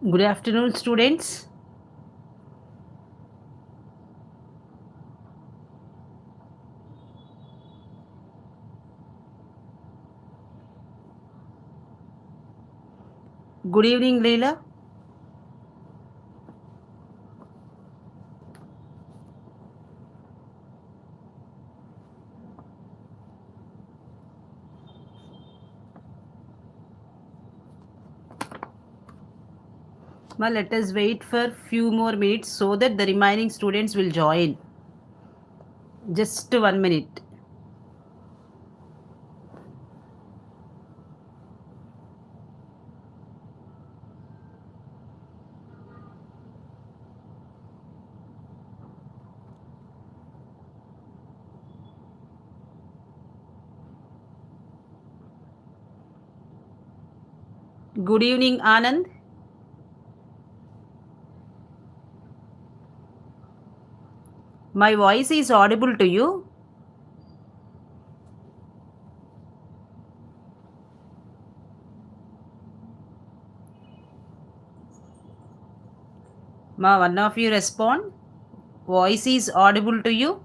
Good afternoon, students. Good evening, Leila. Let us wait for few more minutes so that the remaining students will join. Just 1 minute. Good evening, Anand. My voice is audible to you. One of you respond. Voice is audible to you.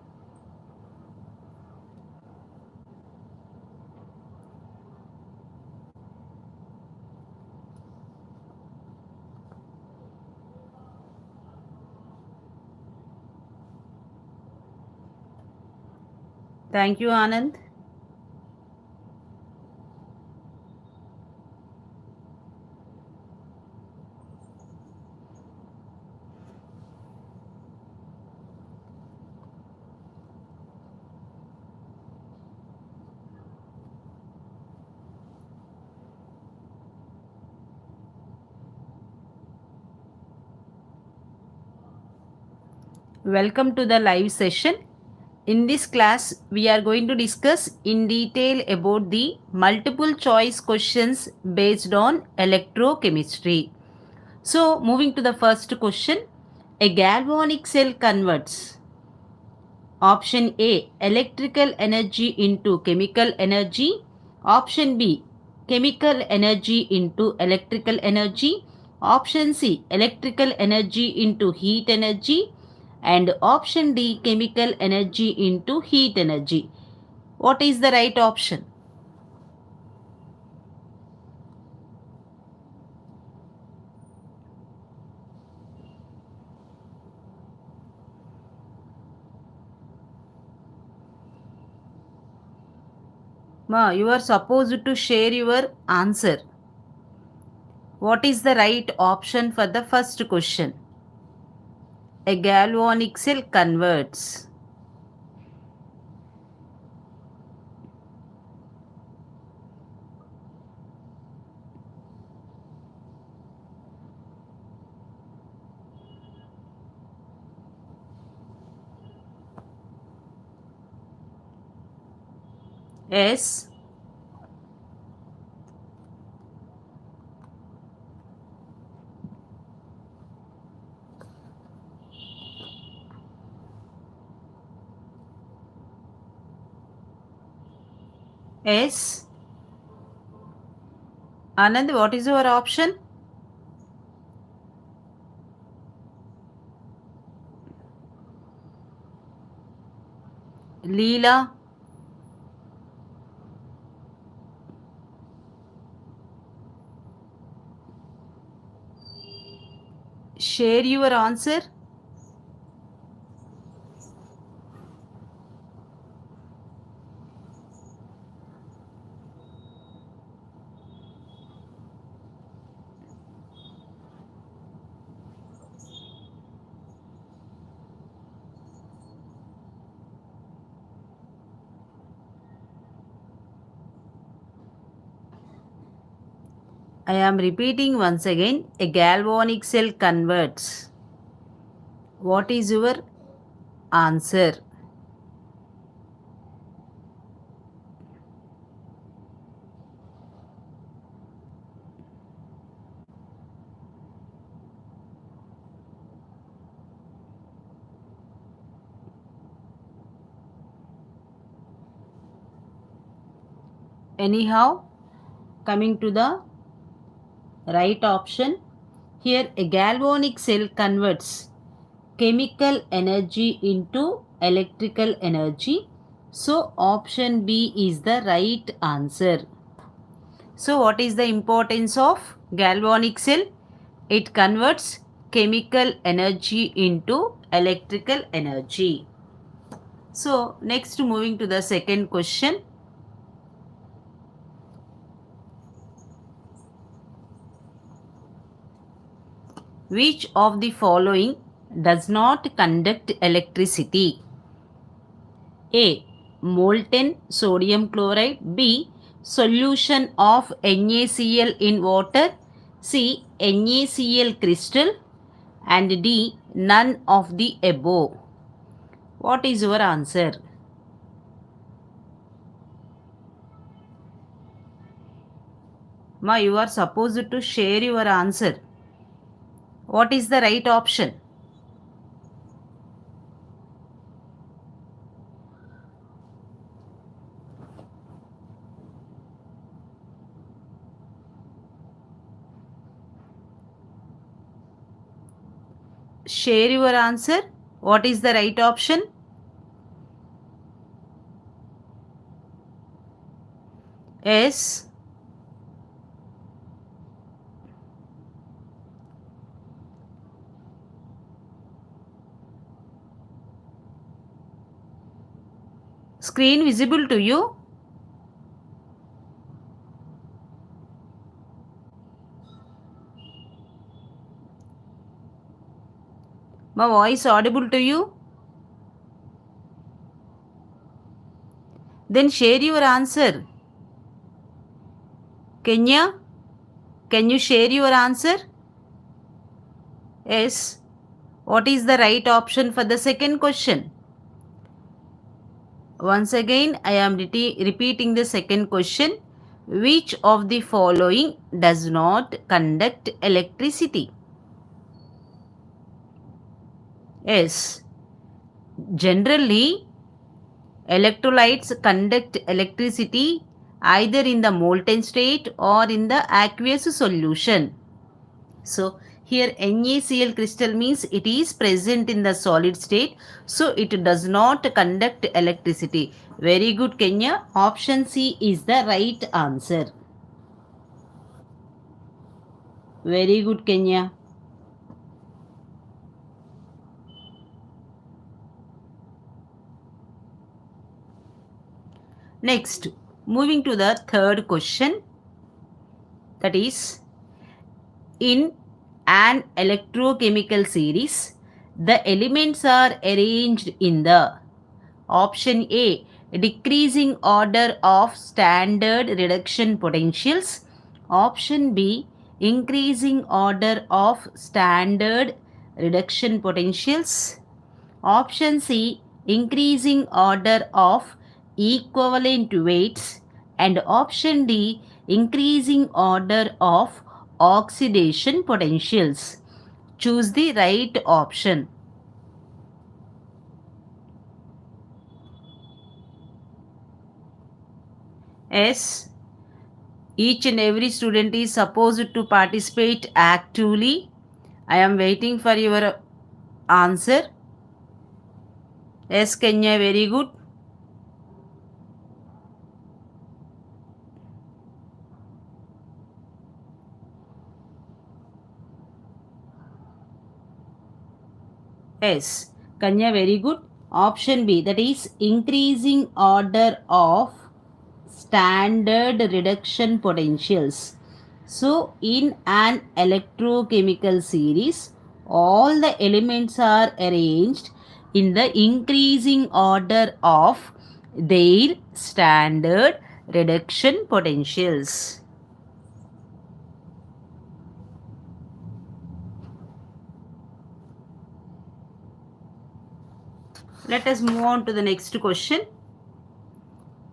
Thank you, Anand. Welcome to the live session. In this class, we are going to discuss in detail about the multiple choice questions based on electrochemistry. So, moving to the first question, a galvanic cell converts option A electrical energy into chemical energy, option B chemical energy into electrical energy, option C electrical energy into heat energy, and option D chemical energy into heat energy. What is the right option? Ma, you are supposed to share your answer. What is the right option for the first question? A galvanic cell converts. S. S. Anand, what is your option? Leela. Share your answer. I am repeating once again. A galvanic cell converts. What is your answer? Anyhow, coming to the right option, Here a galvanic cell converts chemical energy into electrical energy. So option B is the right answer. So what is the importance of galvanic cell? It converts chemical energy into electrical energy. So next, moving to the second question. Which of the following does not conduct electricity? A. Molten sodium chloride. B. Solution of NaCl in water. C. NaCl crystal. And D. None of the above. What is your answer? Ma, you are supposed to share your answer. What is the right option? Share your answer. What is the right option? Yes. Screen visible to you? My voice audible to you? Then share your answer. Kenya, can you share your answer? Yes. What is the right option for the second question? Once again, I am repeating the second question. Which of the following does not conduct electricity? Yes. Generally, electrolytes conduct electricity either in the molten state or in the aqueous solution. So here NaCl crystal means it is present in the solid state, so it does not conduct electricity. Very good, Kenya. Option C is the right answer. Very good, Kenya. Next, moving to the third question, that is, in an electrochemical series, the elements are arranged in the option A, decreasing order of standard reduction potentials. Option B, increasing order of standard reduction potentials. Option C, increasing order of equivalent weights. And option D, increasing order of oxidation potentials. Choose the right option. Yes, each and every student is supposed to participate actively. I am waiting for your answer. Yes, Kenya, very good. Yes, Kanya, very good. Option B, that is increasing order of standard reduction potentials. So in an electrochemical series, all the elements are arranged in the increasing order of their standard reduction potentials. Let us move on to the next question.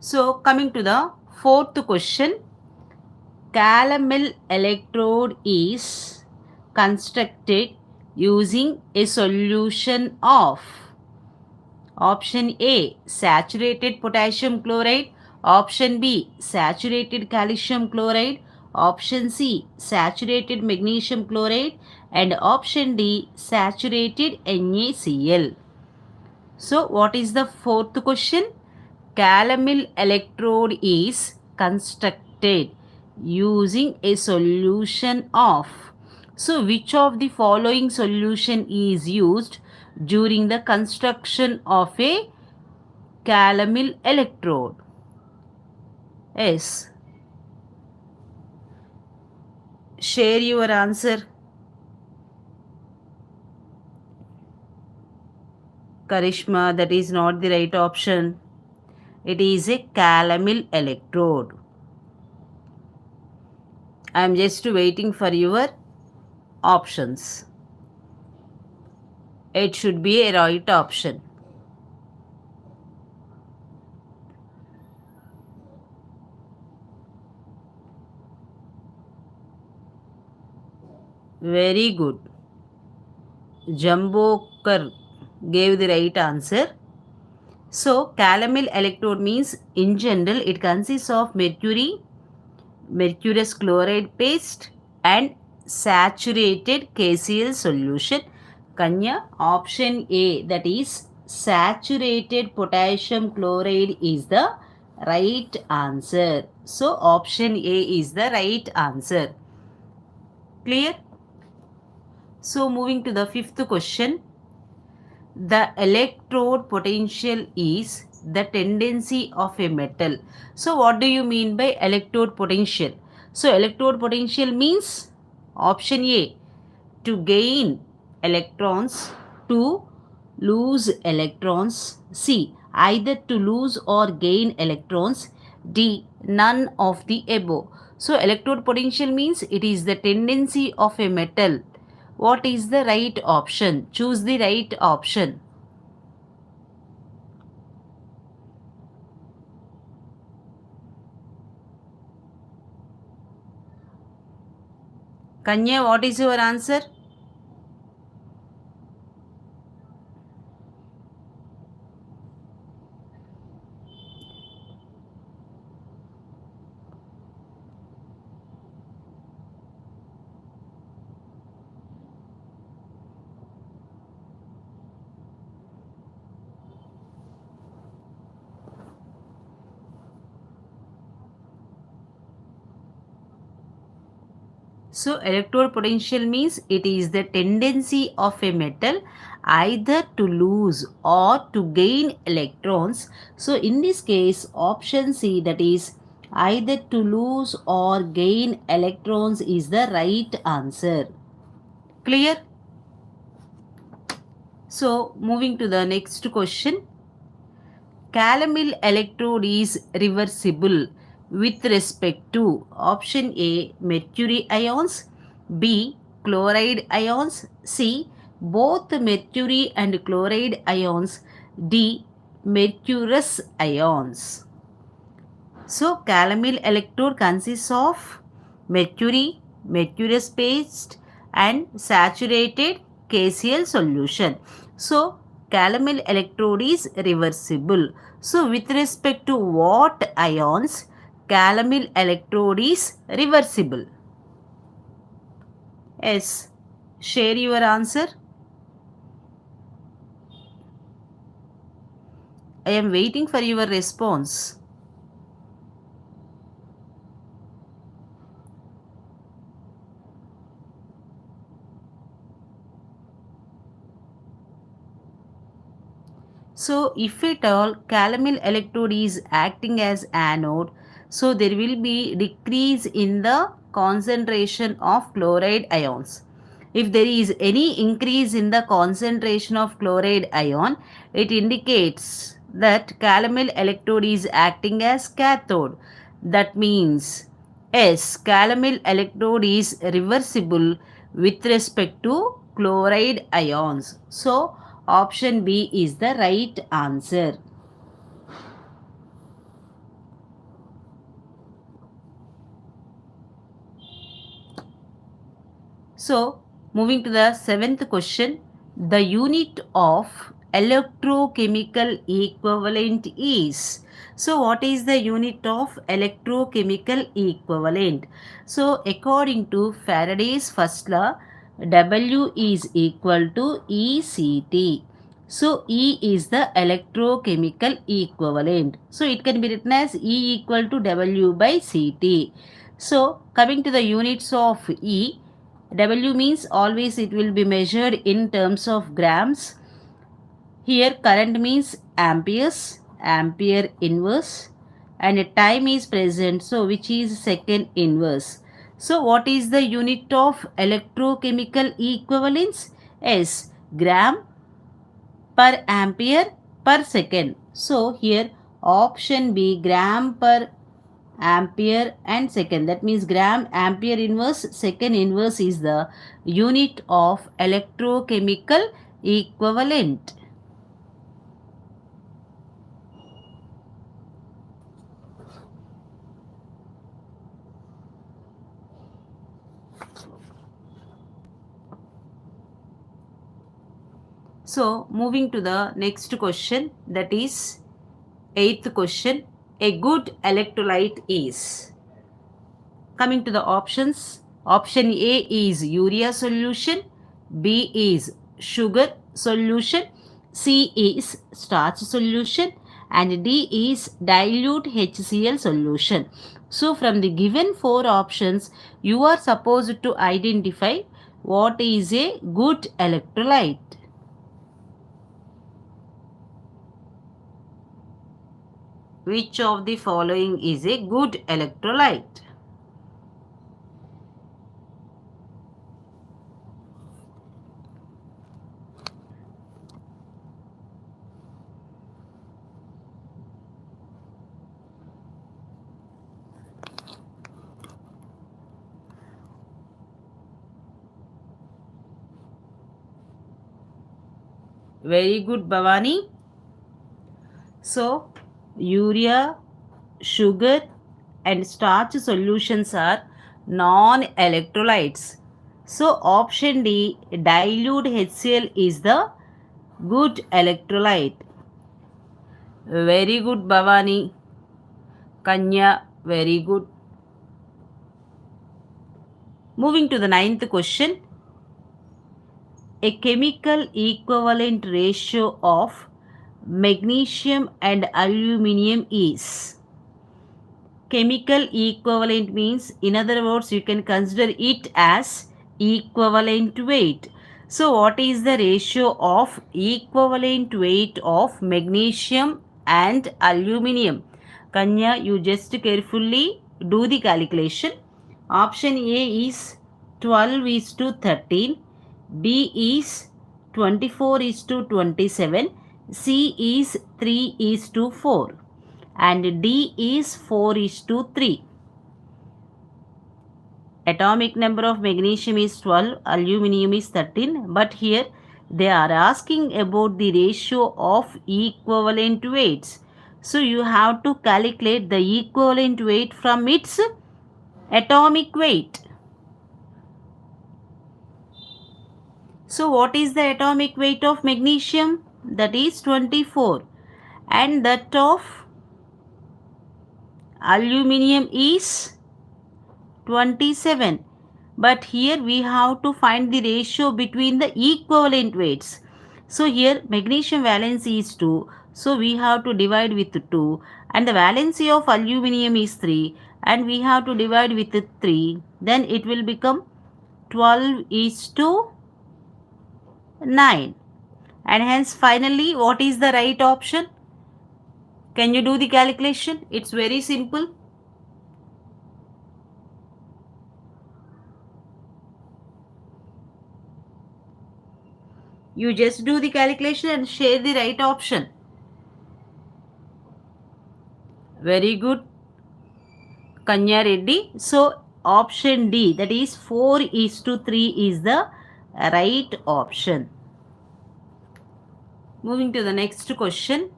So coming to the fourth question, calomel electrode is constructed using a solution of option A, saturated potassium chloride, option B, saturated calcium chloride, option C, saturated magnesium chloride, and option D, saturated NaCl. So, what is the fourth question? Calomel electrode is constructed using a solution of. So, which of the following solution is used during the construction of a calomel electrode? Yes. Share your answer. Karishma, that is not the right option. It is a calomel electrode. I am just waiting for your options. It should be a right option. Very good. Jambokar gave the right answer. So, calomel electrode means in general it consists of mercury, mercurous chloride paste and saturated KCl solution. Kanya, option A, that is saturated potassium chloride, is the right answer. So, option A is the right answer. Clear? So, moving to the fifth question. The electrode potential is the tendency of a metal. So, what do you mean by electrode potential? So, electrode potential means option A, to gain electrons, to lose electrons, C, either to lose or gain electrons, D, none of the above. So, electrode potential means it is the tendency of a metal. What is the right option? Choose the right option. Kanya, what is your answer? So, electrode potential means it is the tendency of a metal either to lose or to gain electrons. So, in this case, option C, that is either to lose or gain electrons, is the right answer. Clear? So, moving to the next question. Calomel electrode is reversible with respect to option A, mercury ions, B, chloride ions, C, both mercury and chloride ions, D, mercurous ions. So, calomel electrode consists of mercury, mercurous paste and saturated KCl solution. So, calomel electrode is reversible. So, with respect to what ions calomel electrode is reversible? Yes. Share your answer. I am waiting for your response. So, if at all calomel electrode is acting as anode, so there will be decrease in the concentration of chloride ions. If there is any increase in the concentration of chloride ion, it indicates that calomel electrode is acting as cathode. That means, yes, calomel electrode is reversible with respect to chloride ions. So, option B is the right answer. So, moving to the seventh question, the unit of electrochemical equivalent is. So, what is the unit of electrochemical equivalent? So, according to Faraday's first law, W is equal to ECT. So E is the electrochemical equivalent. So it can be written as E equal to W by CT. So coming to the units of E, W means always it will be measured in terms of grams. Here current means amperes, ampere inverse, and time is present, so which is second inverse. So what is the unit of electrochemical equivalence? S, gram per ampere per second. So here option B, gram per ampere and second, that means gram ampere inverse second inverse is the unit of electrochemical equivalent. So moving to the next question, that is eighth question. A good electrolyte is. Coming to the options, option A is urea solution, B is sugar solution, C is starch solution, and D is dilute HCl solution. So from the given four options, you are supposed to identify what is a good electrolyte. Which of the following is a good electrolyte? Very good, Bhavani. So, urea, sugar and starch solutions are non-electrolytes. So, option D, dilute HCl is the good electrolyte. Very good, Bhavani. Kanya, very good. Moving to the ninth question. A chemical equivalent ratio of magnesium and aluminium is. Chemical equivalent means, in other words, you can consider it as equivalent weight. So what is the ratio of equivalent weight of magnesium and aluminium? Kanya, you just carefully do the calculation. Option A is 12 is to 13, B is 24 is to 27, C is 3 is to 4, and D is 4 is to 3. Atomic number of magnesium is 12, aluminium is 13, but here they are asking about the ratio of equivalent weights. So you have to calculate the equivalent weight from its atomic weight. So what is the atomic weight of magnesium? That is 24, and that of aluminium is 27. But here we have to find the ratio between the equivalent weights. So here magnesium valency is 2. So we have to divide with 2. And the valency of aluminium is 3. And we have to divide with 3. Then it will become 12 is to 9. And hence finally what is the right option? Can you do the calculation? It's very simple. You just do the calculation and share the right option. Very good, Kanya Reddy. So option D, that is 4 is to 3 is the right option. Moving to the next question.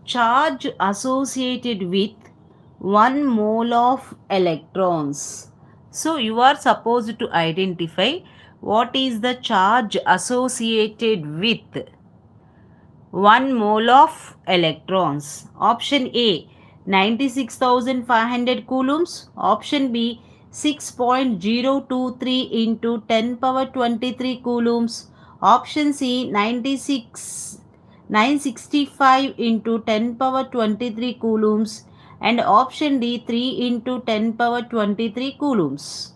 Charge associated with 1 mole of electrons. So you are supposed to identify what is the charge associated with 1 mole of electrons. Option A, 96,500 coulombs. Option B, 6.023 into 10 power 23 coulombs. Option C 965 into 10 power 23 coulombs. And option D 3 into 10 power 23 coulombs.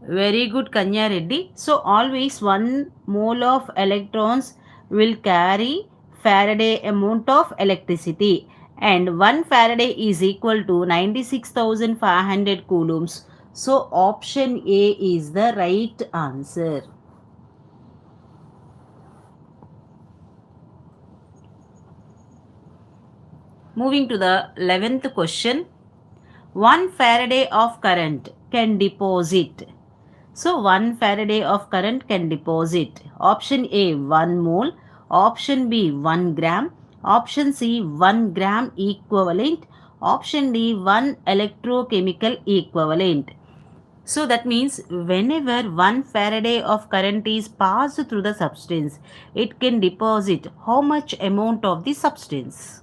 Very good, Kanya Reddy. So always 1 mole of electrons will carry Faraday amount of electricity, and 1 Faraday is equal to 96,500 coulombs. So option A is the right answer. Moving to the 11th question. 1 Faraday of current can deposit. So 1 Faraday of current can deposit. Option A 1 mole, option B 1 gram, option C 1 gram equivalent, option D 1 electrochemical equivalent. So that means whenever 1 Faraday of current is passed through the substance, it can deposit how much amount of the substance?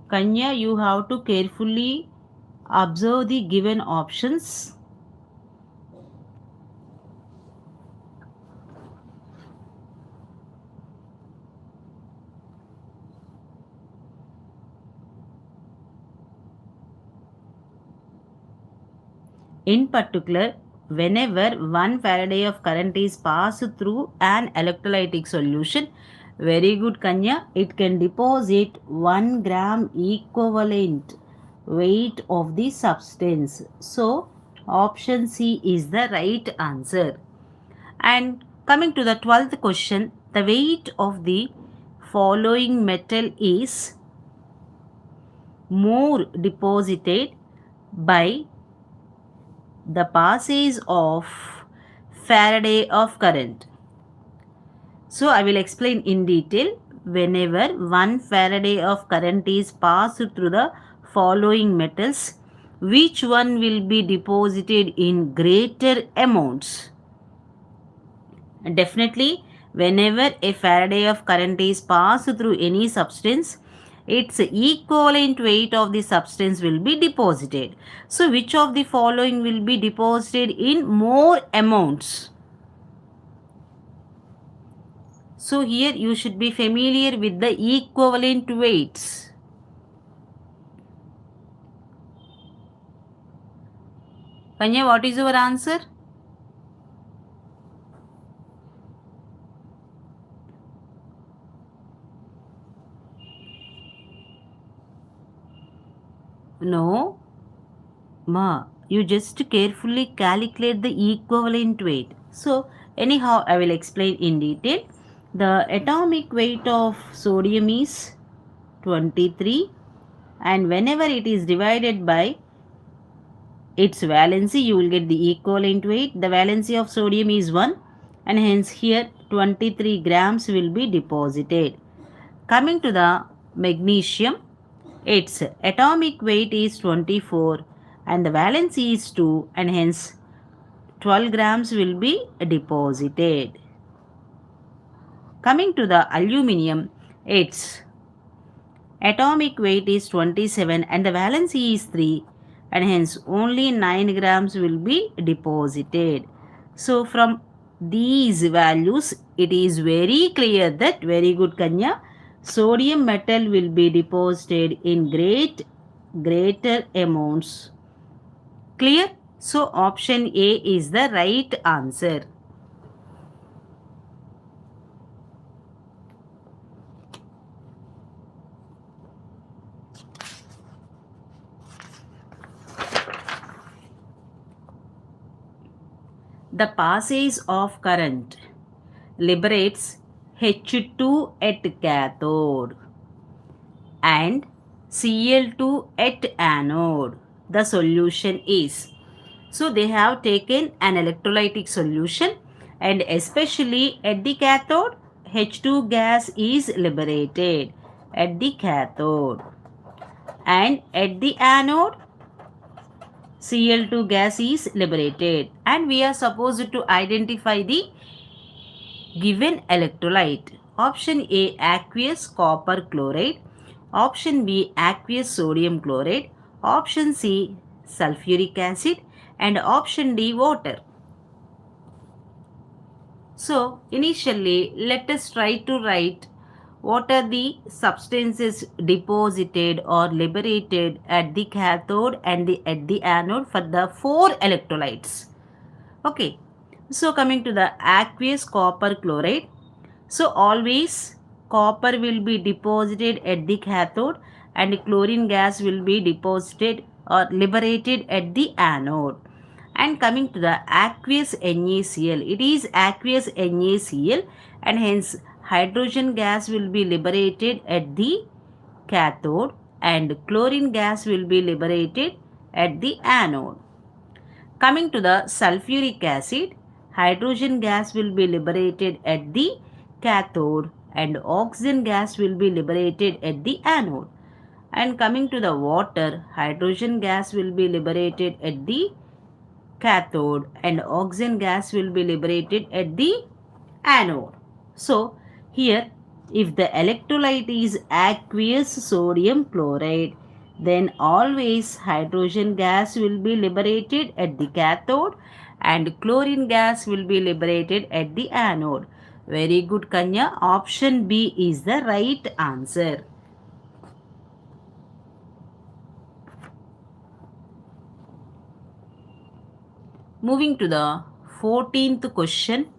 Kanya, you have to carefully observe the given options. In particular, whenever 1 Faraday of current is passed through an electrolytic solution, very good Kanya, it can deposit 1 gram equivalent weight of the substance. So, option C is the right answer. And coming to the 12th question, the weight of the following metal is more deposited by the passage of Faraday of current. So I will explain in detail. Whenever 1 Faraday of current is passed through the following metals, which one will be deposited in greater amounts? Definitely, whenever a Faraday of current is passed through any substance, its equivalent weight of the substance will be deposited. So, which of the following will be deposited in more amounts? So, here you should be familiar with the equivalent weights. Kanya, what is your answer? No, Ma, you just carefully calculate the equivalent weight. So, anyhow, I will explain in detail. The atomic weight of sodium is 23, and whenever it is divided by its valency, you will get the equivalent weight. The valency of sodium is 1, and hence here 23 grams will be deposited. Coming to the magnesium, its atomic weight is 24 and the valency is 2, and hence 12 grams will be deposited. Coming to the aluminum, its atomic weight is 27 and the valency is 3, and hence only 9 grams will be deposited. So from these values, it is very clear that, very good Kanya, sodium metal will be deposited in greater amounts. Clear? So option A is the right answer. The passage of current liberates H2 at cathode and Cl2 at anode. The solution is, so they have taken an electrolytic solution, and especially at the cathode, H2 gas is liberated at the cathode, and at the anode, Cl2 gas is liberated, and we are supposed to identify the given electrolyte. Option A, aqueous copper chloride. Option B, aqueous sodium chloride. Option C, sulfuric acid. And option D, water. So, initially, let us try to write what are the substances deposited or liberated at the cathode and at the anode for the four electrolytes. Okay, so coming to the aqueous copper chloride. So always copper will be deposited at the cathode and chlorine gas will be deposited or liberated at the anode. And coming to the aqueous NaCl, it is aqueous NaCl, and hence hydrogen gas will be liberated at the cathode and chlorine gas will be liberated at the anode. Coming to the sulfuric acid, hydrogen gas will be liberated at the cathode and oxygen gas will be liberated at the anode. And coming to the water, hydrogen gas will be liberated at the cathode and oxygen gas will be liberated at the anode. So, here if the electrolyte is aqueous sodium chloride, then always hydrogen gas will be liberated at the cathode and chlorine gas will be liberated at the anode. Very good, Kanya. Option B is the right answer. Moving to the 14th question.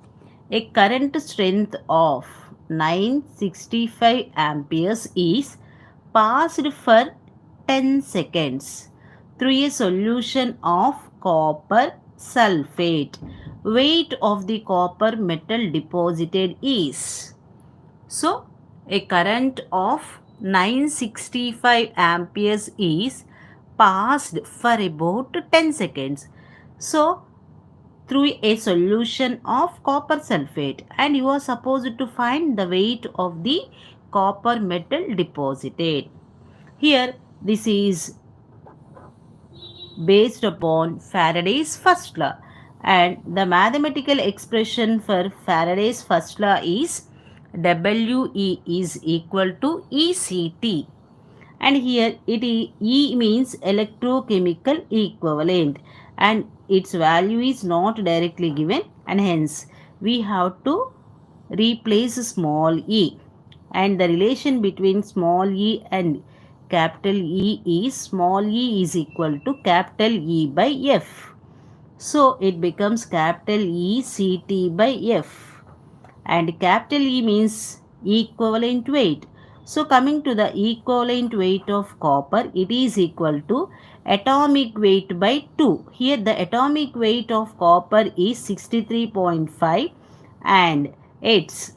A current strength of 965 amperes is passed for 10 seconds through a solution of copper sulfate. Weight of the copper metal deposited is. So, a current of 965 amperes is passed for about 10 seconds. So, through a solution of copper sulfate, and you are supposed to find the weight of the copper metal deposited. Here, this is based upon Faraday's first law, and the mathematical expression for Faraday's first law is WE is equal to ECT, and here E means electrochemical equivalent, and its value is not directly given, and hence we have to replace small e, and the relation between small e and capital E is small e is equal to capital E by F. So it becomes capital E CT by F, and capital E means equivalent weight. So coming to the equivalent weight of copper, it is equal to atomic weight by 2. Here the atomic weight of copper is 63.5 and its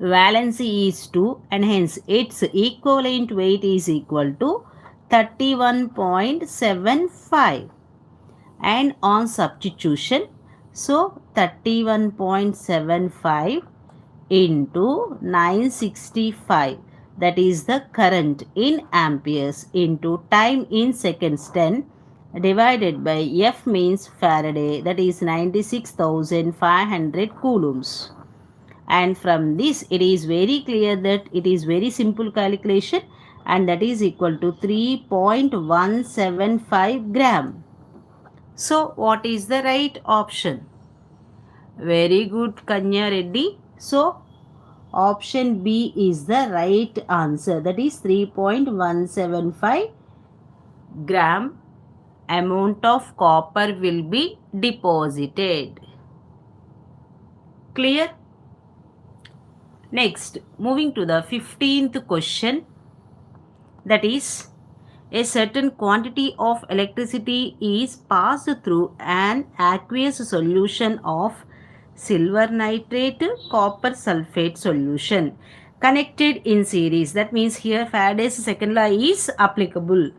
valency is 2, and hence its equivalent weight is equal to 31.75. And on substitution, so 31.75 into 965, that is the current in amperes, into time in seconds 10, divided by F means Faraday, that is 96,500 coulombs. And from this it is very clear that it is very simple calculation, and that is equal to 3.175 gram. So what is the right option? Very good, Kanya Reddy. So option B is the right answer, that is 3.175 gram amount of copper will be deposited. Clear? Next, moving to the 15th question, that is, a certain quantity of electricity is passed through an aqueous solution of silver nitrate copper sulfate solution connected in series. That means here Faraday's second law is applicable,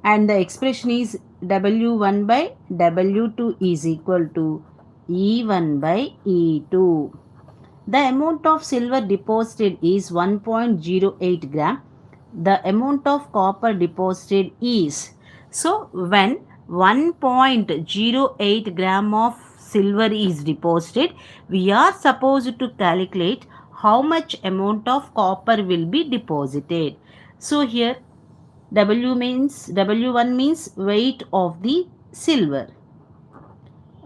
and the expression is W1 by W2 is equal to E1 by E2. The amount of silver deposited is 1.08 gram. The amount of copper deposited is So when 1.08 gram of silver is deposited, we are supposed to calculate how much amount of copper will be deposited. So here W1 means weight of the silver.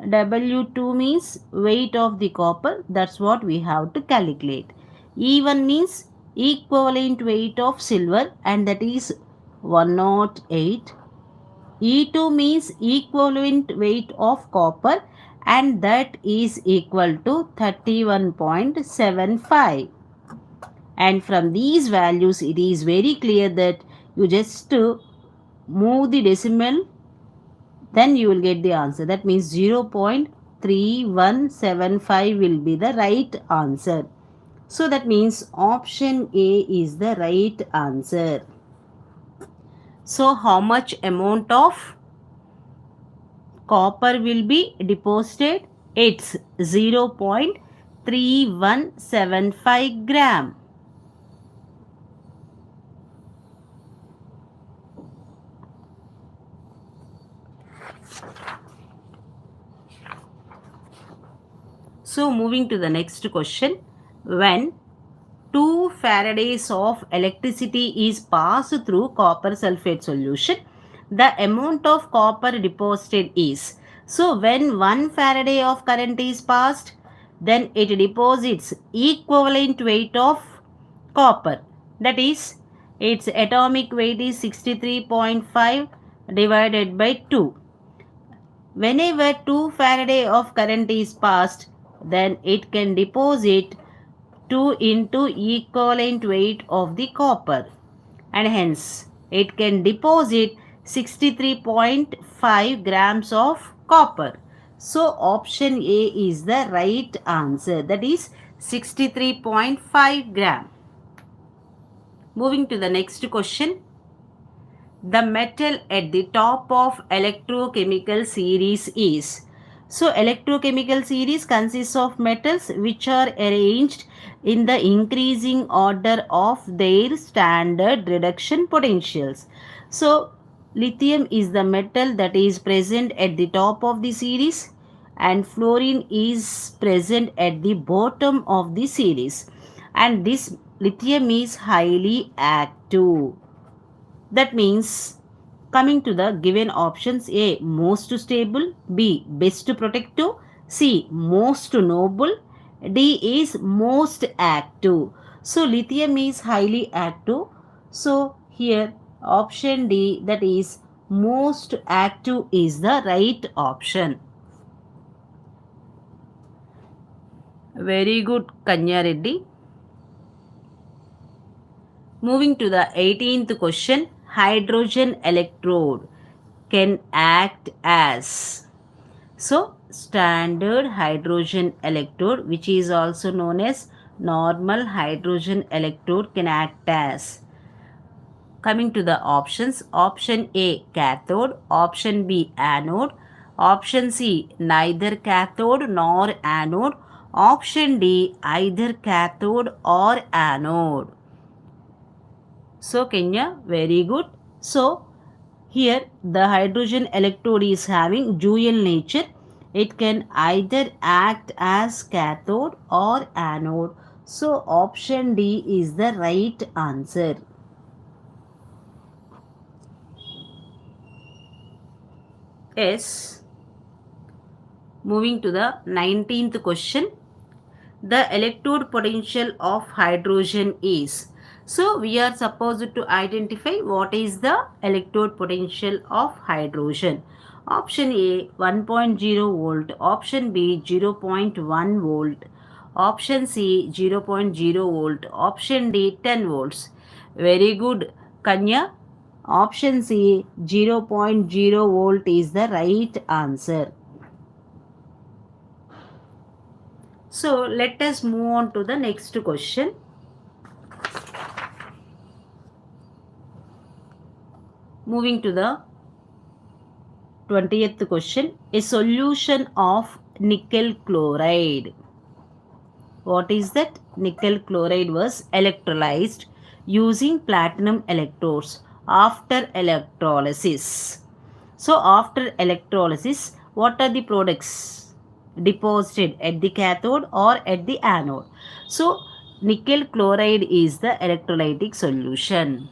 W2 means weight of the copper. That's what we have to calculate. E1 means equivalent weight of silver, and that is 108. E2 means equivalent weight of copper, and that is equal to 31.75. And from these values it is very clear that you just move the decimal, then you will get the answer. That means 0.3175 will be the right answer. So that means option A is the right answer. So how much amount of copper will be deposited? It's 0.3175 gram. So moving to the next question. When 2 Faradays of electricity is passed through copper sulfate solution, the amount of copper deposited is. So when 1 Faraday of current is passed, then it deposits equivalent weight of copper. That is, its atomic weight is 63.5 divided by 2. Whenever 2 Faraday of current is passed, then it can deposit 2 into equivalent weight of the copper, and hence it can deposit 63.5 grams of copper. So option A is the right answer, that is 63.5 gram. Moving to the next question. The metal at the top of electrochemical series is. So electrochemical series consists of metals which are arranged in the increasing order of their standard reduction potentials. So lithium is the metal that is present at the top of the series, and fluorine is present at the bottom of the series, and this lithium is highly active. That means, coming to the given options: A, most stable; B, best protective; C, most noble; D is most active. So lithium is highly active. So here option D, that is most active, is the right option. Very good, Kanya Reddy. Moving to the 18th question. Hydrogen electrode can act as. So standard hydrogen electrode, which is also known as normal hydrogen electrode, can act as. Coming to the options: option A, cathode; option B, anode; option C, neither cathode nor anode; option D, either cathode or anode. So Kenya, very good. So here the hydrogen electrode is having dual nature. It can either act as cathode or anode. So option D is the right answer. Yes. Moving to the 19th question. The electrode potential of hydrogen is. So we are supposed to identify what is the electrode potential of hydrogen. Option A, 1.0 volt; option B, 0.1 volt; option C, 0.0 volt; option D, 10 volts. Very good, Kanya. Option C, 0.0 volt is the right answer. So let us move on to the next question. Moving to the 20th question. A solution of nickel chloride. What is that? Nickel chloride was electrolyzed using platinum electrodes after electrolysis. So after electrolysis, what are the products deposited at the cathode or at the anode? So nickel chloride is the electrolytic solution.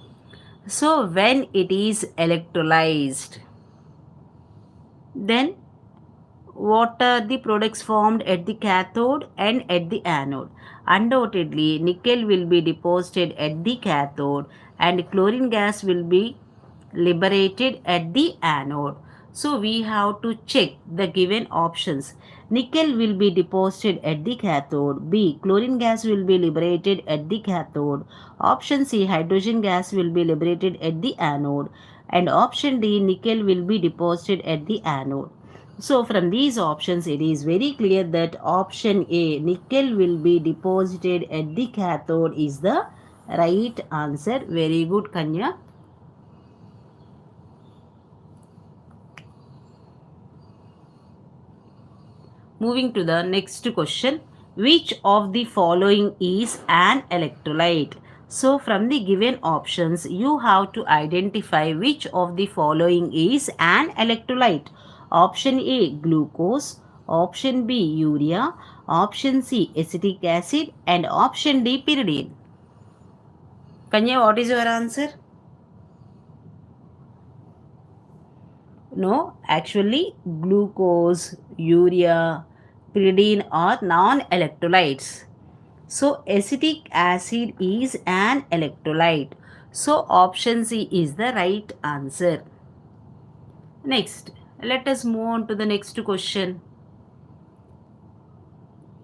So when it is electrolyzed, then what are the products formed at the cathode and at the anode? Undoubtedly, nickel will be deposited at the cathode and chlorine gas will be liberated at the anode. So we have to check the given options. Nickel will be deposited at the cathode. B. Chlorine gas will be liberated at the cathode. Option C. Hydrogen gas will be liberated at the anode. And option D. Nickel will be deposited at the anode. So from these options, it is very clear that option A, nickel will be deposited at the cathode, is the right answer. Very good, Kanya. Moving to the next question. Which of the following is an electrolyte? So from the given options, you have to identify which of the following is an electrolyte. Option A, glucose. Option B, urea. Option C, acetic acid. And option D, pyridine. Kanya, what is your answer? No, actually glucose, urea, pyridine are non-electrolytes. So acetic acid is an electrolyte. So option C is the right answer. Next, let us move on to the next question.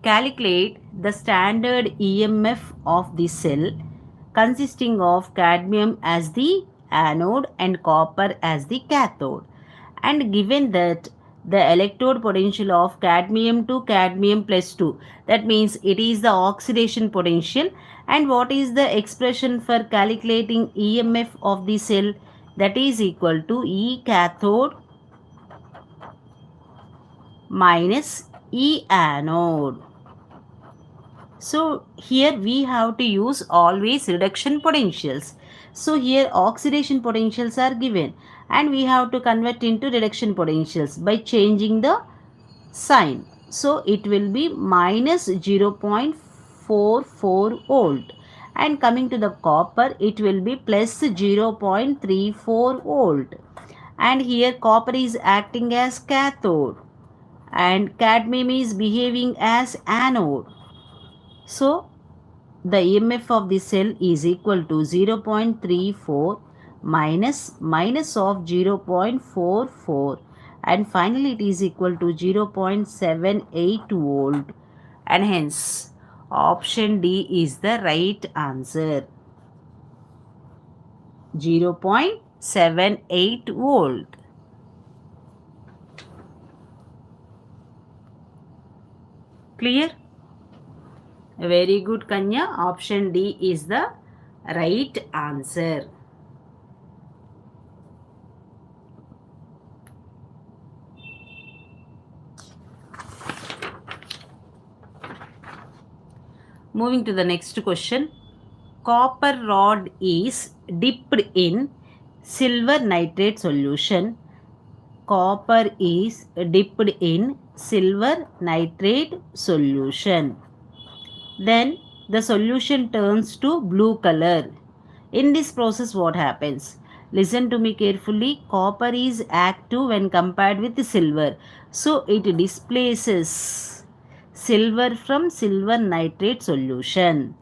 Calculate the standard EMF of the cell consisting of cadmium as the anode and copper as the cathode. And given that the electrode potential of cadmium to cadmium plus 2, that means it is the oxidation potential. And what is the expression for calculating EMF of the cell? That is equal to E cathode minus E anode. So here we have to use always reduction potentials. So here oxidation potentials are given and we have to convert into reduction potentials by changing the sign. So it will be minus 0.44 volt, and coming to the copper it will be plus 0.34 volt, and here copper is acting as cathode and cadmium is behaving as anode. So the EMF of the cell is equal to 0.34 minus of 0.44, and finally it is equal to 0.78 volt, and hence option D is the right answer. 0.78 volt. Clear? Very good, Kanya. Option D is the right answer. Moving to the next question. Copper rod is dipped in silver nitrate solution. Copper is dipped in silver nitrate solution. Then the solution turns to blue color. In this process, what happens? Listen to me carefully. Copper is active when compared with silver. So it displaces silver from silver nitrate solution.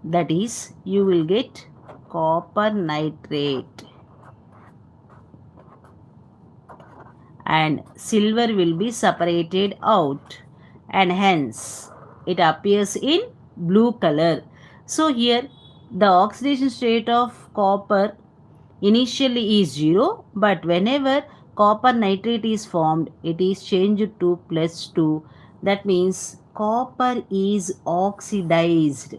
That is, you will get copper nitrate. And silver will be separated out. And hence, it appears in blue color. So here the oxidation state of copper initially is 0, but whenever copper nitrate is formed, it is changed to plus 2. That means copper is oxidized,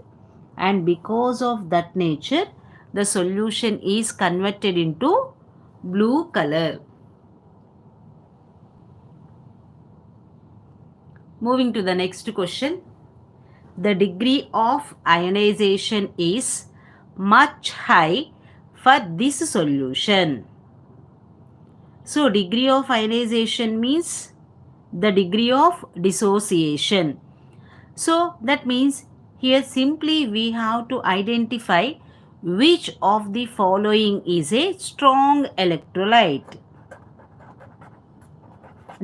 and because of that nature, the solution is converted into blue color. Moving to the next question. The degree of ionization is much high for this solution. So degree of ionization means the degree of dissociation. So that means here simply we have to identify which of the following is a strong electrolyte.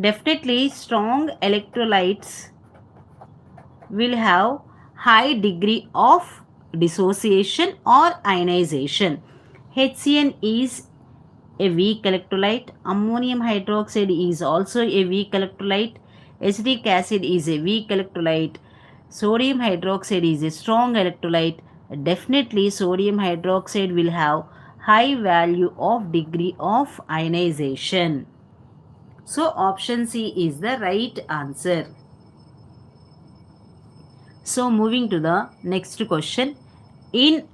Definitely strong electrolytes will have high degree of dissociation or ionization. HCN is a weak electrolyte. Ammonium hydroxide is also a weak electrolyte. Acetic acid is a weak electrolyte. Sodium hydroxide is a strong electrolyte. Definitely sodium hydroxide will have high value of degree of ionization. So option C is the right answer. So moving to the next question. In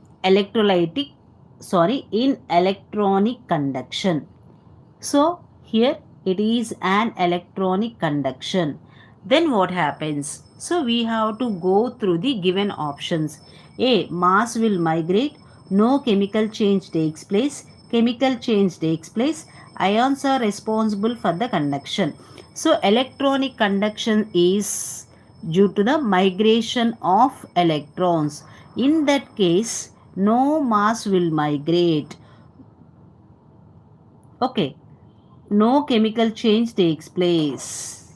in electronic conduction. So here it is an electronic conduction. Then what happens? So we have to go through the given options. A. Mass will migrate. No chemical change takes place. Chemical change takes place. Ions are responsible for the conduction. So electronic conduction is due to the migration of electrons. In that case, no mass will migrate. Okay, no chemical change takes place.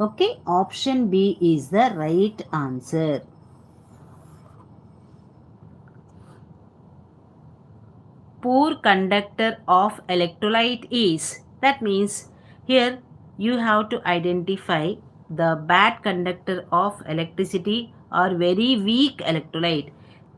Okay, option B is the right answer. Poor conductor of electrolyte is, that means here you have to identify the bad conductor of electricity or very weak electrolyte.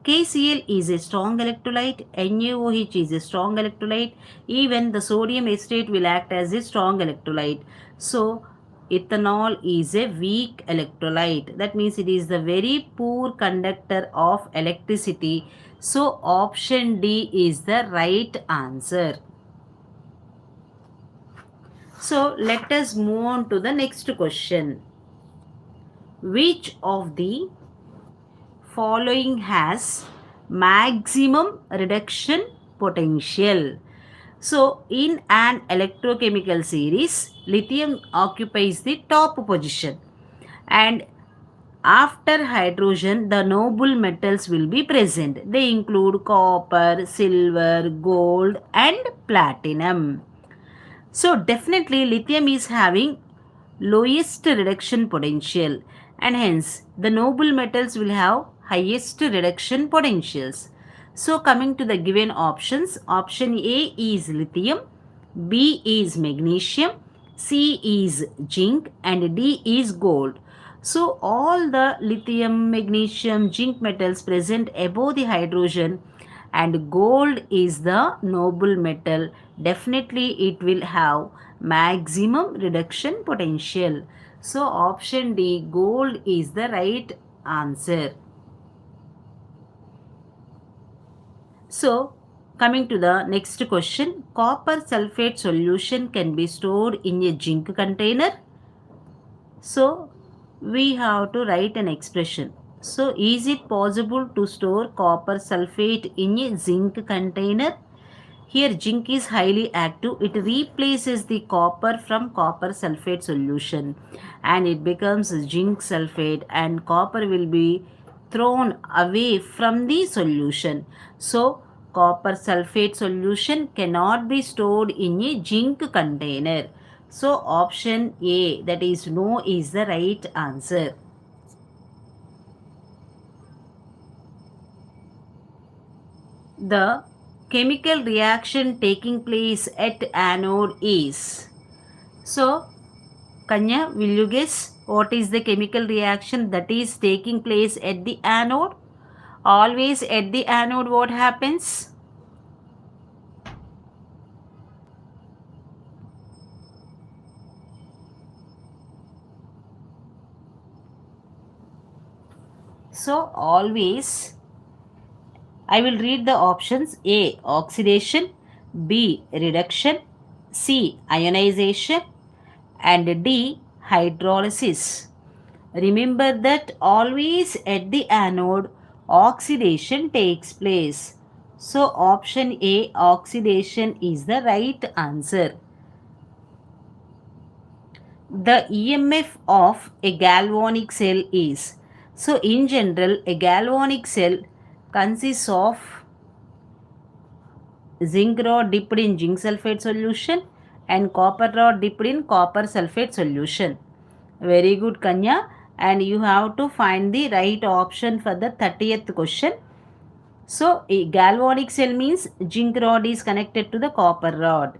KCl is a strong electrolyte, NaOH is a strong electrolyte, even the sodium acetate will act as a strong electrolyte. So ethanol is a weak electrolyte. That means it is the very poor conductor of electricity. So option D is the right answer. So let us move on to the next question. Which of the following has maximum reduction potential? So in an electrochemical series, lithium occupies the top position, and after hydrogen, the noble metals will be present. They include copper, silver, gold and platinum. So definitely lithium is having lowest reduction potential, and hence the noble metals will have highest reduction potentials. So coming to the given options, option A is lithium, B is magnesium, C is zinc and D is gold. So all the lithium, magnesium, zinc metals present above the hydrogen, and gold is the noble metal. Definitely it will have maximum reduction potential. So option D, gold is the right answer. So coming to the next question, copper sulfate solution can be stored in a zinc container. So we have to write an expression. So is it possible to store copper sulfate in a zinc container? Here zinc is highly active. It replaces the copper from copper sulfate solution and it becomes zinc sulfate, and copper will be thrown away from the solution. So copper sulfate solution cannot be stored in a zinc container. So option A, that is no, is the right answer. The chemical reaction taking place at anode is. So Kanya, will you guess what is the chemical reaction that is taking place at the anode? Always at the anode what happens? So always I will read the options. A. Oxidation, B. Reduction, C. Ionization and D. Hydrolysis. Remember that always at the anode oxidation takes place. So option A, oxidation, is the right answer. the EMF of a galvanic cell is. So, in general, a galvanic cell consists of zinc rod dipped in zinc sulfate solution and copper rod dipped in copper sulfate solution. Very good, Kanya. And you have to find the right option for the 30th question. So, a galvanic cell means zinc rod is connected to the copper rod.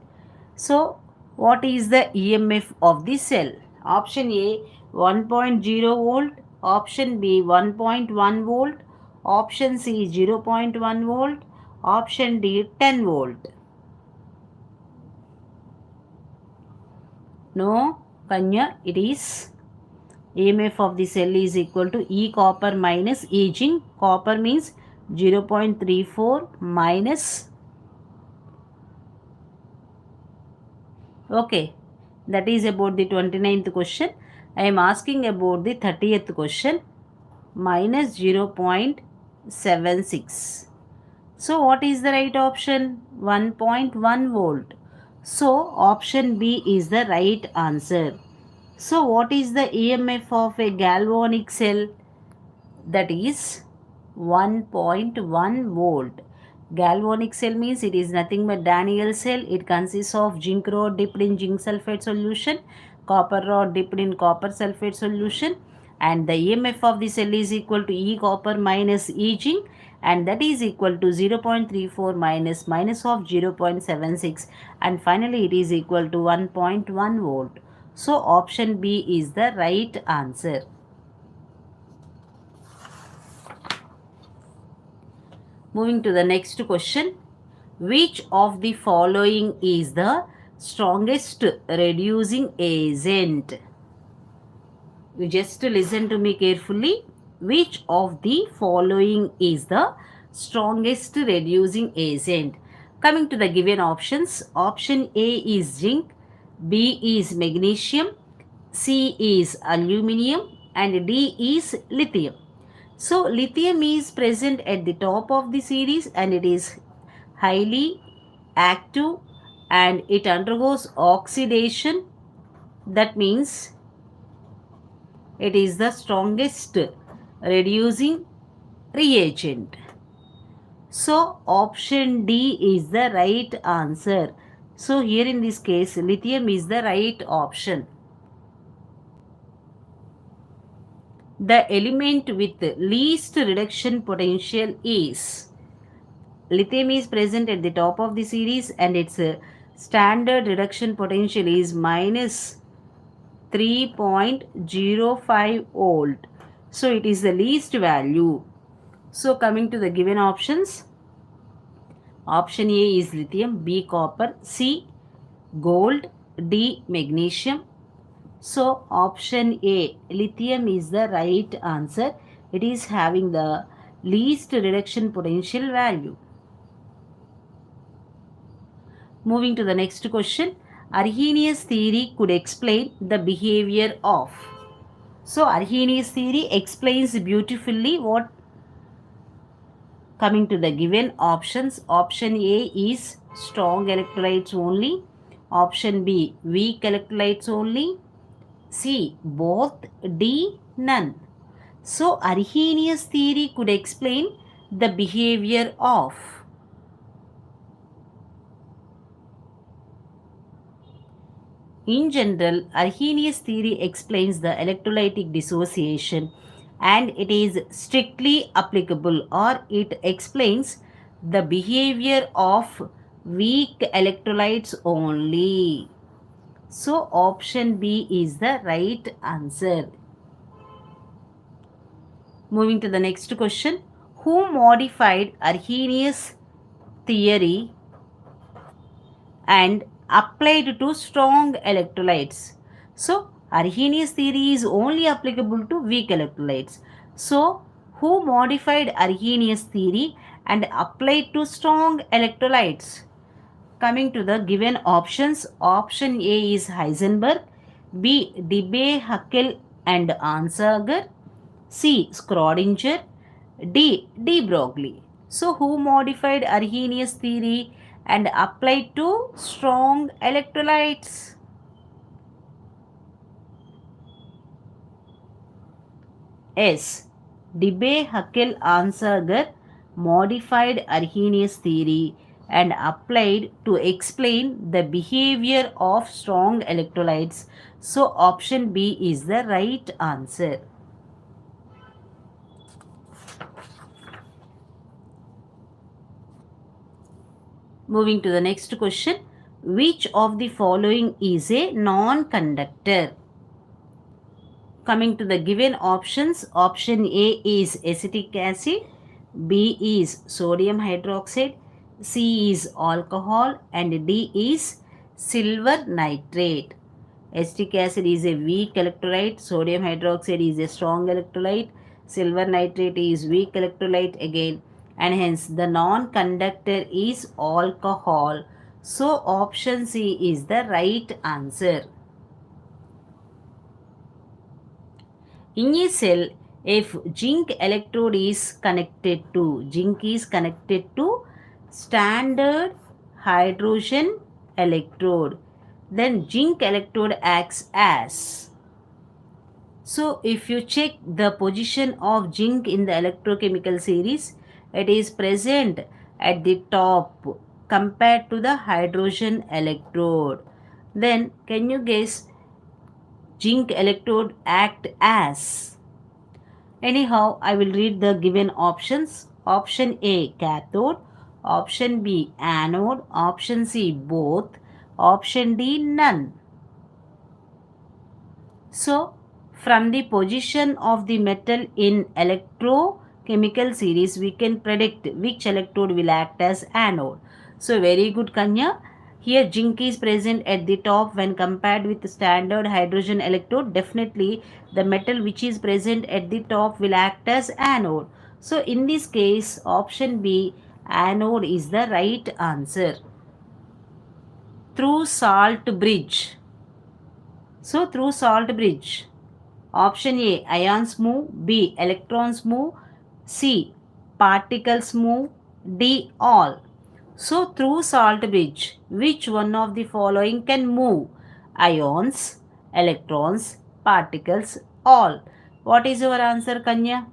So, what is the EMF of the cell? Option A 1.0 volt, option B 1.1 volt, option C 0.1 volt, option D 10 volt. No, Kanya, it is EMF of the cell is equal to E copper minus E zinc. Copper means 0.34 minus. Okay, that is about the 29th question. I am asking about the 30th question. Minus 0.76. So what is the right option? 1.1 volt. So option B is the right answer. So what is the EMF of a galvanic cell? That is 1.1 volt. Galvanic cell means it is nothing but Daniell cell. It consists of zinc rod dipped in zinc sulfate solution, copper rod dipped in copper sulfate solution, and the EMF of the cell is equal to E copper minus E zinc, and that is equal to 0.34 minus of 0.76, and finally it is equal to 1.1 volt. So option B is the right answer. Moving to the next question. Which of the following is the strongest reducing agent? You just listen to me carefully. Which of the following is the strongest reducing agent? Coming to the given options. Option A is zinc, B is magnesium, C is aluminum, and D is lithium. So lithium is present at the top of the series and it is highly active and it undergoes oxidation. That means it is the strongest reducing reagent. So option D is the right answer. So here in this case lithium is the right option. The element with least reduction potential is. Lithium is present at the top of the series and its standard reduction potential is minus 3.05 volt. So it is the least value. So coming to the given options. Option A is lithium, B copper, C gold, D magnesium. So option A, lithium is the right answer. It is having the least reduction potential value. Moving to the next question. Arrhenius theory could explain the behavior of. So Arrhenius theory explains beautifully what. Coming to the given options. Option A is strong electrolytes only. Option B, weak electrolytes only. C, both. D, none. So Arrhenius theory could explain the behavior of. In general, Arrhenius theory explains the electrolytic dissociation and it is strictly applicable, or it explains the behavior of weak electrolytes only. So option B is the right answer. Moving to the next question. Who modified Arrhenius theory and applied to strong electrolytes? So Arrhenius theory is only applicable to weak electrolytes. So who modified Arrhenius theory and applied to strong electrolytes? Coming to the given options. Option A is Heisenberg, B Debye, Haeckel and Ansager, C Schrodinger, D de Broglie. So who modified Arrhenius theory and applied to strong electrolytes? S. Debye-Hückel-Ansager modified Arrhenius theory and applied to explain the behavior of strong electrolytes. So option B is the right answer. Moving to the next question. Which of the following is a non-conductor? Coming to the given options, option A is acetic acid, B is sodium hydroxide, C is alcohol, and D is silver nitrate. Acetic acid is a weak electrolyte, sodium hydroxide is a strong electrolyte, silver nitrate is weak electrolyte again, and hence the non-conductor is alcohol. So option C is the right answer. In a cell, if zinc is connected to standard hydrogen electrode, then zinc electrode acts as. So if you check the position of zinc in the electrochemical series, it is present at the top compared to the hydrogen electrode. Then can you guess zinc electrode act as? Anyhow, I will read the given options. Option A cathode, option B anode, option C both, option D none. So, from the position of the metal in electrochemical series, we can predict which electrode will act as anode. So, very good Kanya. Here zinc is present at the top when compared with the standard hydrogen electrode. Definitely the metal which is present at the top will act as anode. So in this case option B anode is the right answer. Through salt bridge. So through salt bridge. Option A ions move, B electrons move, C particles move, D all. So, through salt bridge, which one of the following can move? Ions, electrons, particles, all. What is your answer, Kanya?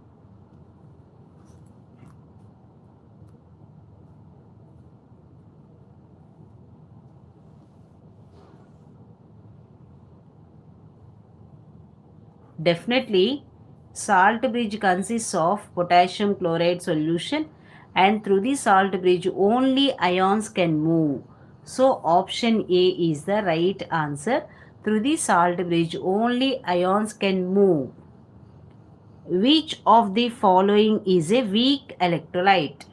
Definitely, salt bridge consists of potassium chloride solution, and through the salt bridge only ions can move. So option A is the right answer. Through the salt bridge only ions can move. Which of the following is a weak electrolyte?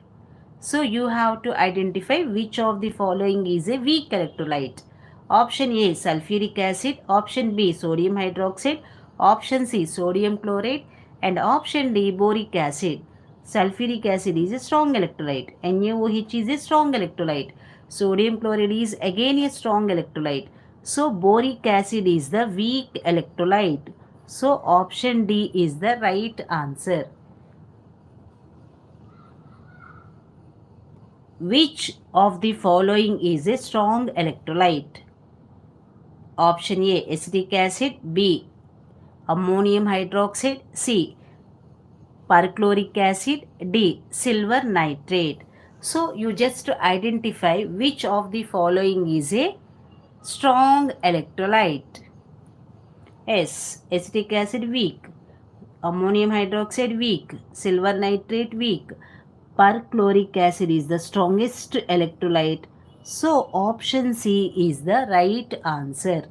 So you have to identify which of the following is a weak electrolyte. Option A sulfuric acid, option B sodium hydroxide, option C sodium chloride, and option D boric acid. Sulfuric acid is a strong electrolyte. NaOH is a strong electrolyte. Sodium chloride is again a strong electrolyte. So boric acid is the weak electrolyte. So option D is the right answer. Which of the following is a strong electrolyte? Option A acetic acid, B ammonium hydroxide, C perchloric acid, D silver nitrate. So you just identify which of the following is a strong electrolyte. S acetic acid weak, ammonium hydroxide weak, silver nitrate weak, perchloric acid is the strongest electrolyte. So option C is the right answer.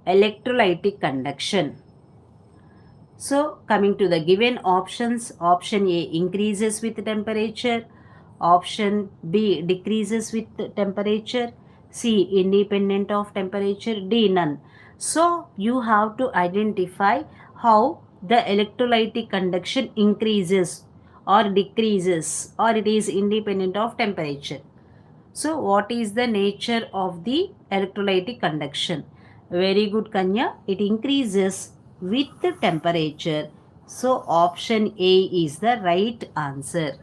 Electrolytic conduction. So coming to the given options, option A increases with temperature, option B decreases with temperature, C independent of temperature, D none. So you have to identify how the electrolytic conduction increases or decreases, or it is independent of temperature. So what is the nature of the electrolytic conduction? Very good Kanya. It increases with the temperature. So option A is the right answer.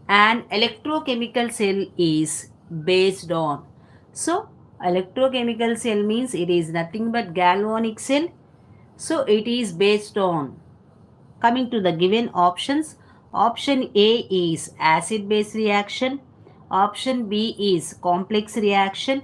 An electrochemical cell is based on. So, electrochemical cell means it is nothing but galvanic cell. So, it is based on. Coming to the given options, option A is acid base reaction, option B is complex reaction,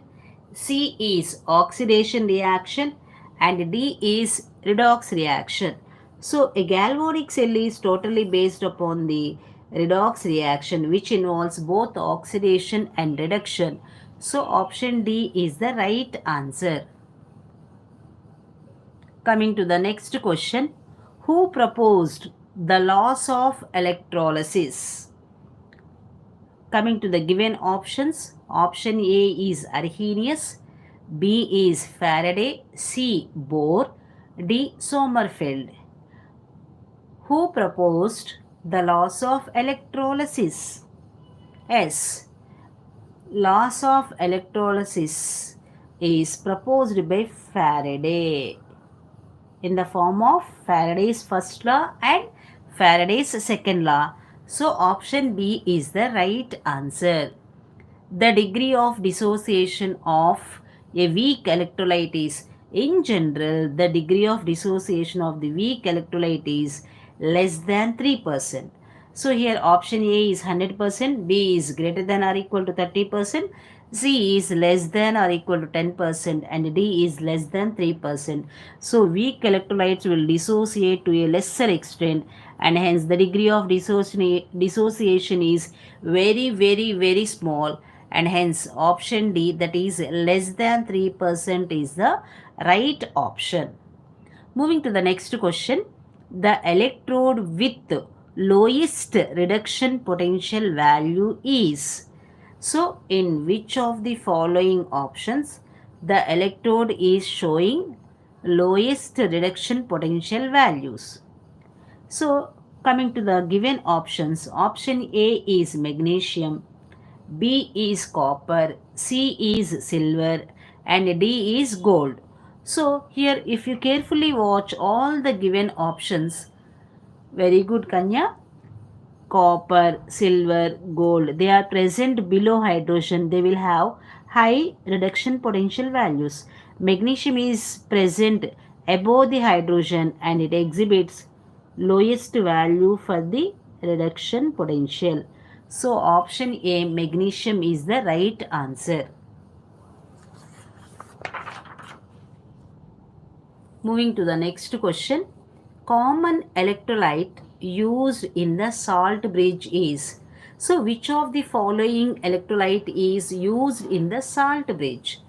C is oxidation reaction, and D is redox reaction. So, a galvanic cell is totally based upon the redox reaction, which involves both oxidation and reduction. So, option D is the right answer. Coming to the next question, who proposed the laws of electrolysis? Coming to the given options, option A is Arrhenius, B is Faraday, C Bohr, D Sommerfeld. Who proposed the laws of electrolysis? S. Laws of electrolysis is proposed by Faraday in the form of Faraday's first law and Faraday's second law. So option B is the right answer. The degree of dissociation of a weak electrolyte is, in general, the degree of dissociation of the weak electrolyte is less than 3%. So here option A is 100%, B is greater than or equal to 30%, C is less than or equal to 10%, and D is less than 3%. So weak electrolytes will dissociate to a lesser extent, and hence the degree of dissociation is very small, and hence option D, that is less than 3%, is the right option. Moving to the next question, the electrode with lowest reduction potential value is. So, in which of the following options the electrode is showing lowest reduction potential values? So, coming to the given options, option A is magnesium, B is copper, C is silver, and D is gold. So, here if you carefully watch all the given options, very good Kanya, copper, silver, gold, they are present below hydrogen. They will have high reduction potential values. Magnesium is present above the hydrogen and it exhibits lowest value for the reduction potential. So option A, magnesium, is the right answer. Moving to the next question. Common electrolyte used in the salt bridge is. So which of the following electrolyte is used in the salt bridge?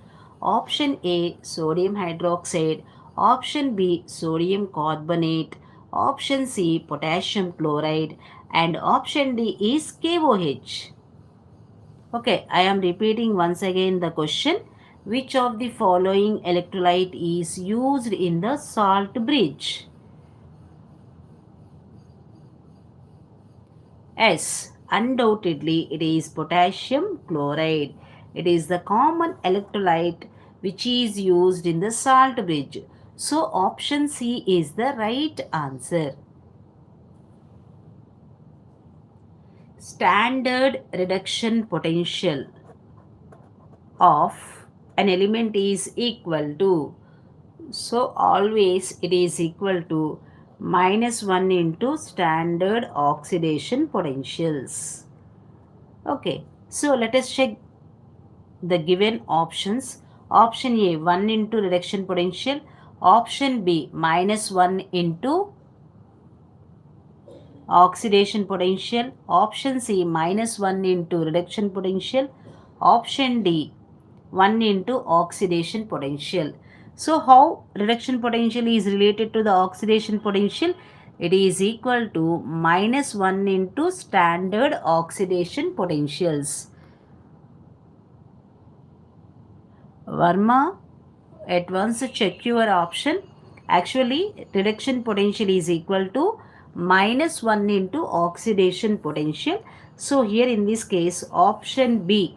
Option A, sodium hydroxide, option B, sodium carbonate, option C, potassium chloride, and option D is KOH. Okay, I am repeating once again the question. Which of the following electrolyte is used in the salt bridge? Yes, undoubtedly it is potassium chloride. It is the common electrolyte which is used in the salt bridge. So option C is the right answer. Standard reduction potential of an element is equal to, so always it is equal to -1 into standard oxidation potentials. Okay, so let us check the given options. Option A, 1 into reduction potential. Option B, -1 into oxidation potential. Option C, -1 into reduction potential. Option D, 1 into oxidation potential. So how reduction potential is related to the oxidation potential? It is equal to -1 into standard oxidation potentials. Varma, at once check your option. Actually, reduction potential is equal to -1 into oxidation potential. So here in this case, option B,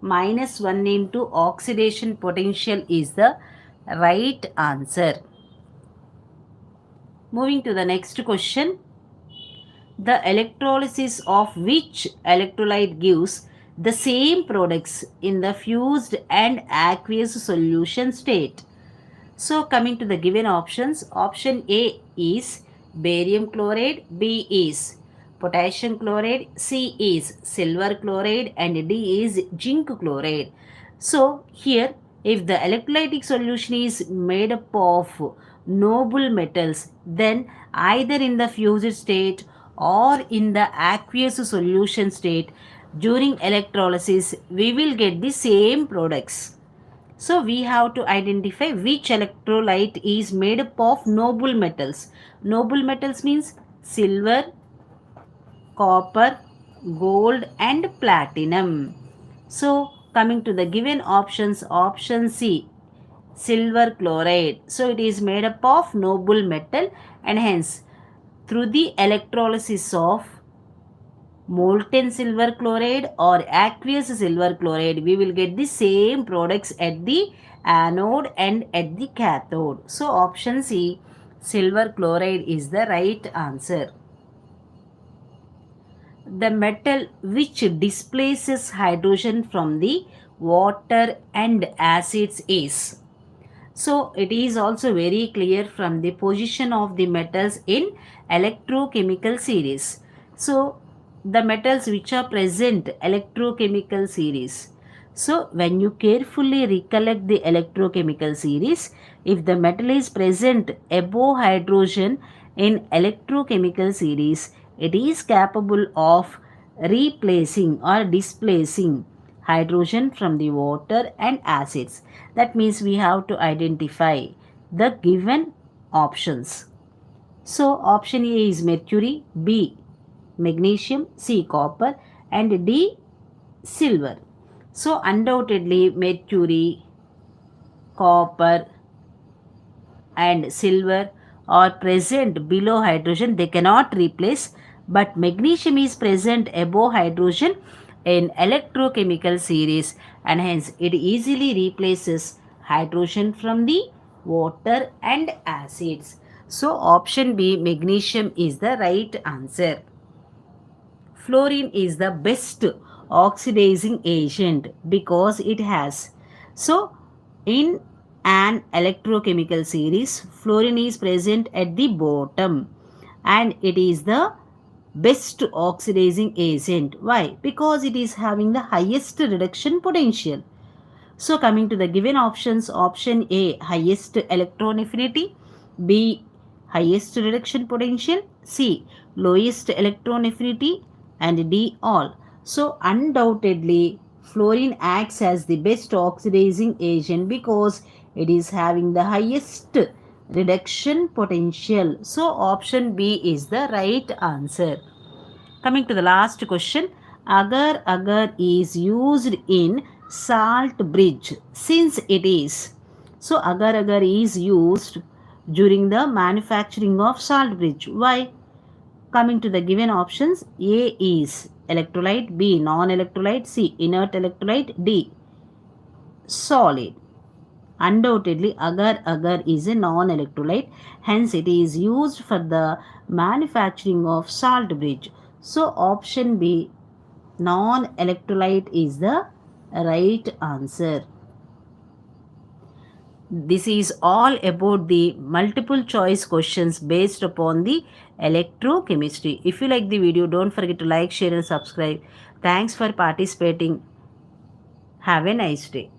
-1 into oxidation potential, is the right answer. Moving to the next question. the electrolysis of which electrolyte gives the same products in the fused and aqueous solution state. So, coming to the given options, option A is barium chloride, B is potassium chloride, C is silver chloride, and D is zinc chloride. So, here, if the electrolytic solution is made up of noble metals, then either in the fused state or in the aqueous solution state, during electrolysis, we will get the same products. So we have to identify which electrolyte is made up of noble metals. Noble metals means silver, copper, gold and platinum. So coming to the given options, option C, silver chloride. So it is made up of noble metal, and hence through the electrolysis of molten silver chloride or aqueous silver chloride, we will get the same products at the anode and at the cathode. So option C, silver chloride is the right answer. The metal which displaces hydrogen from the water and acids is. So it is also very clear from the position of the metals in electrochemical series. So the metals which are present electrochemical series. So when you carefully recollect the electrochemical series, if the metal is present above hydrogen in electrochemical series, it is capable of replacing or displacing hydrogen from the water and acids. That means we have to identify the given options. So option A is mercury, B magnesium, C copper and D silver. So undoubtedly mercury, copper and silver are present below hydrogen. They cannot replace, but magnesium is present above hydrogen in electrochemical series, and hence it easily replaces hydrogen from the water and acids. So option B, magnesium is the right answer. Fluorine is the best oxidizing agent because it has. So in an electrochemical series, fluorine is present at the bottom and it is the best oxidizing agent. Why? Because it is having the highest reduction potential. So coming to the given options, option A, highest electron affinity, B, highest reduction potential, C, lowest electron affinity, and D, all. So undoubtedly fluorine acts as the best oxidizing agent because it is having the highest reduction potential. So option B is the right answer. Coming to the last question, agar agar is used in salt bridge since it is. So agar agar is used during the manufacturing of salt bridge. Why? Coming to the given options, A is electrolyte, B non-electrolyte, C inert electrolyte, D solid. Undoubtedly, agar agar is a non-electrolyte, hence it is used for the manufacturing of salt bridge. So option B, non-electrolyte is the right answer. This is all about the multiple choice questions based upon the electrochemistry. If you like the video, don't forget to like, share and subscribe. Thanks for participating. Have a nice day.